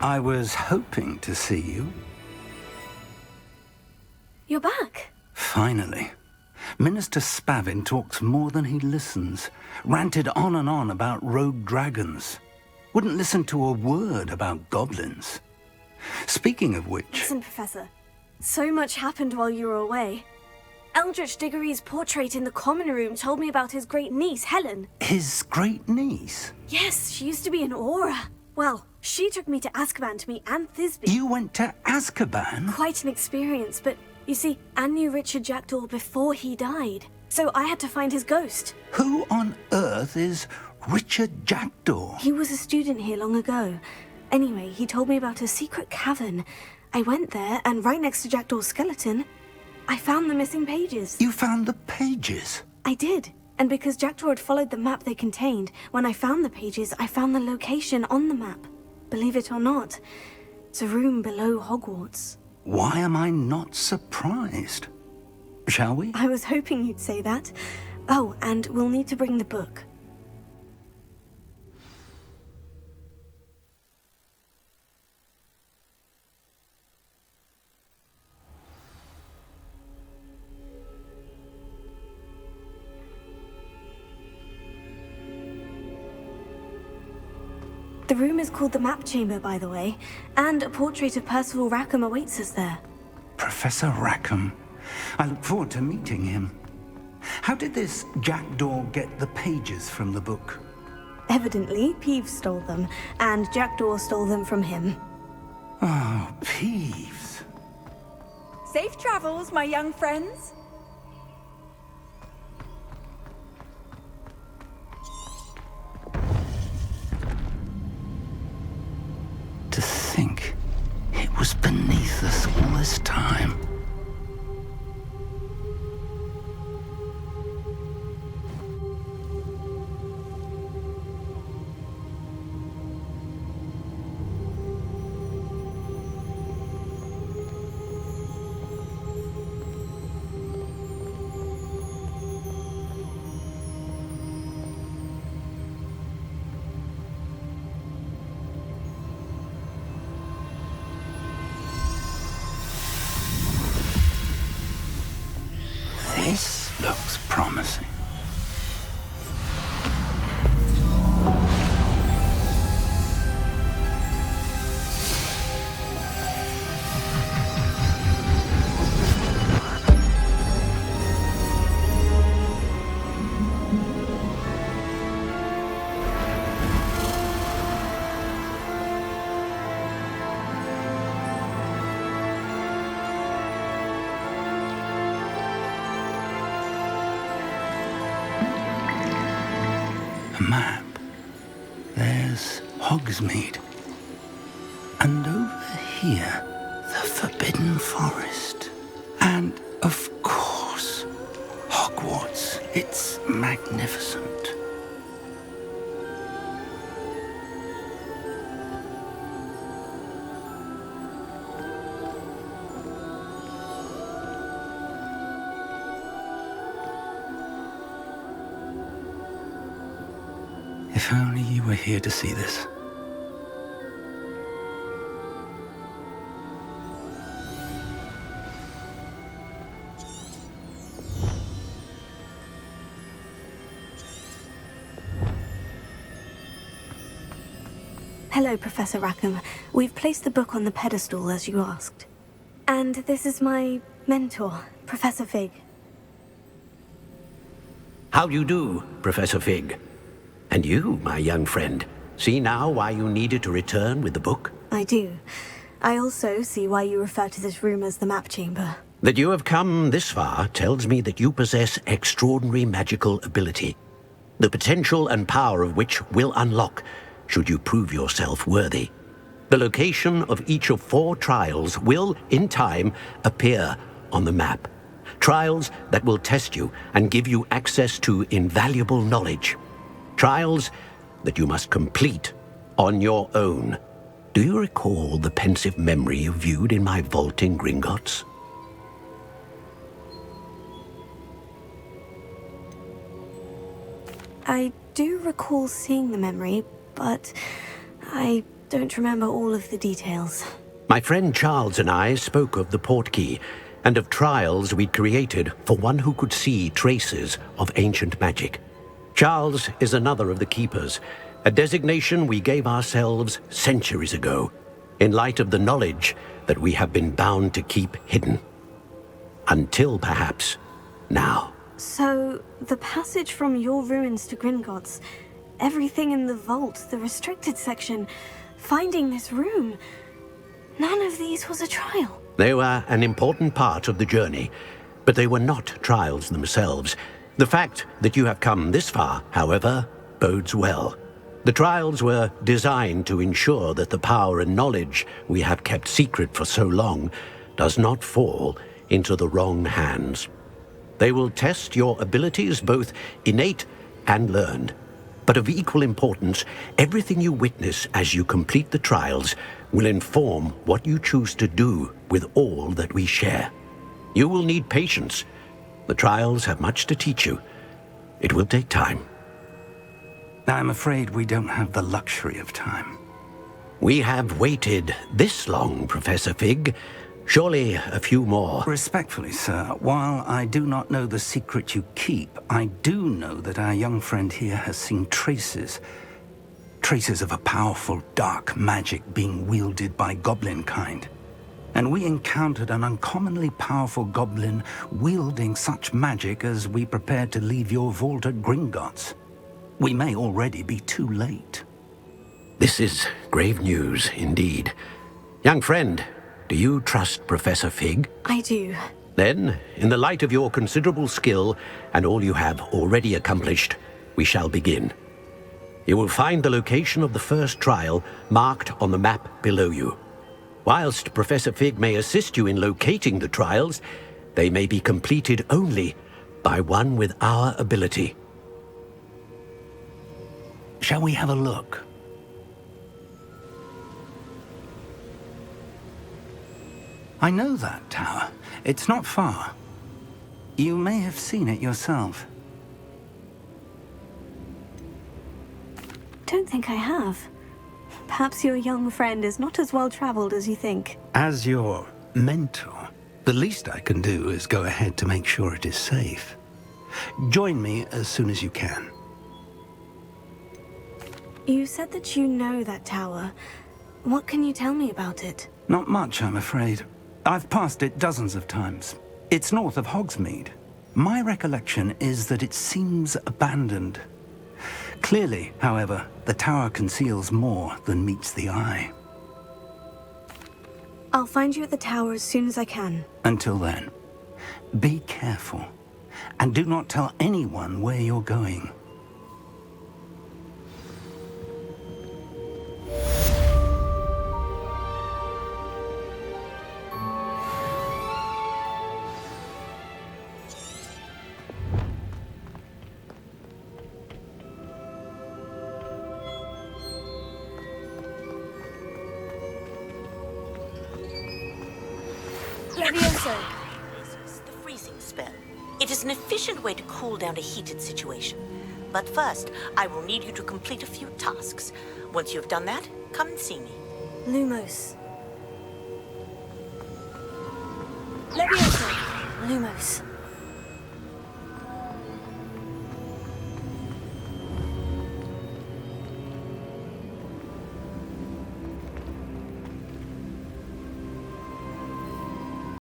I was hoping to see you. You're back. Finally. Minister Spavin talks more than he listens. Ranted on and on about rogue dragons. Wouldn't listen to a word about goblins. Speaking of which... Listen, Professor. So much happened while you were away. Eldritch Diggory's portrait in the common room told me about his great niece, Helen. His great niece? Yes, she used to be an Auror. Well, she took me to Azkaban to meet Anne Thisbe. You went to Azkaban? Quite an experience, but you see, Anne knew Richard Jackdaw before he died. So I had to find his ghost. Who on earth is Richard Jackdaw? He was a student here long ago. Anyway, he told me about a secret cavern. I went there, and right next to Jackdaw's skeleton, I found the missing pages. You found the pages? I did. And because Jackdaw had followed the map they contained, when I found the pages, I found the location on the map. Believe it or not, it's a room below Hogwarts. Why am I not surprised? Shall we? I was hoping you'd say that. Oh, and we'll need to bring the book. The room is called the Map Chamber, by the way, and a portrait of Percival Rackham awaits us there. Professor Rackham. I look forward to meeting him. How did this Jackdaw get the pages from the book? Evidently, Peeves stole them, and Jackdaw stole them from him. Oh, Peeves. Safe travels, my young friends. To think it was beneath us all this time. This looks promising. A map. There's Hogsmeade. And over here, the Forbidden Forest. And, of course, Hogwarts. It's magnificent. If only you were here to see this. Hello, Professor Rackham. We've placed the book on the pedestal, as you asked. And this is my mentor, Professor Fig. How do you do, Professor Fig? And you, my young friend, see now why you needed to return with the book? I do. I also see why you refer to this room as the Map Chamber. That you have come this far tells me that you possess extraordinary magical ability, the potential and power of which will unlock should you prove yourself worthy. The location of each of 4 trials will, in time, appear on the map. Trials that will test you and give you access to invaluable knowledge. Trials that you must complete on your own. Do you recall the pensive memory you viewed in my vault in Gringotts? I do recall seeing the memory, but I don't remember all of the details. My friend Charles and I spoke of the portkey and of trials we'd created for one who could see traces of ancient magic. Charles is another of the Keepers, a designation we gave ourselves centuries ago, in light of the knowledge that we have been bound to keep hidden. Until perhaps now. So, the passage from your ruins to Gringotts, everything in the vault, the restricted section, finding this room, none of these was a trial. They were an important part of the journey, but they were not trials themselves. The fact that you have come this far, however, bodes well. The trials were designed to ensure that the power and knowledge we have kept secret for so long does not fall into the wrong hands. They will test your abilities, both innate and learned. But of equal importance, everything you witness as you complete the trials will inform what you choose to do with all that we share. You will need patience. The trials have much to teach you. It will take time. I'm afraid we don't have the luxury of time. We have waited this long, Professor Fig. Surely a few more. Respectfully, sir, while I do not know the secret you keep, I do know that our young friend here has seen traces of a powerful dark magic being wielded by goblin kind. And we encountered an uncommonly powerful goblin wielding such magic as we prepared to leave your vault at Gringotts. We may already be too late. This is grave news indeed. Young friend, do you trust Professor Fig? I do. Then, in the light of your considerable skill and all you have already accomplished, we shall begin. You will find the location of the first trial marked on the map below you. Whilst Professor Fig may assist you in locating the trials, they may be completed only by one with our ability. Shall we have a look? I know that tower. It's not far. You may have seen it yourself. Don't think I have. Perhaps your young friend is not as well traveled as you think. As your mentor, the least I can do is go ahead to make sure it is safe. Join me as soon as you can. You said that you know that tower. What can you tell me about it? Not much, I'm afraid. I've passed it dozens of times. It's north of Hogsmeade. My recollection is that it seems abandoned. Clearly, however, the tower conceals more than meets the eye. I'll find you at the tower as soon as I can. Until then, be careful, and do not tell anyone where you're going. The freezing spell. It is an efficient way to cool down a heated situation. But first, I will need you to complete a few tasks. Once you have done that, come and see me. Lumos. Lumos.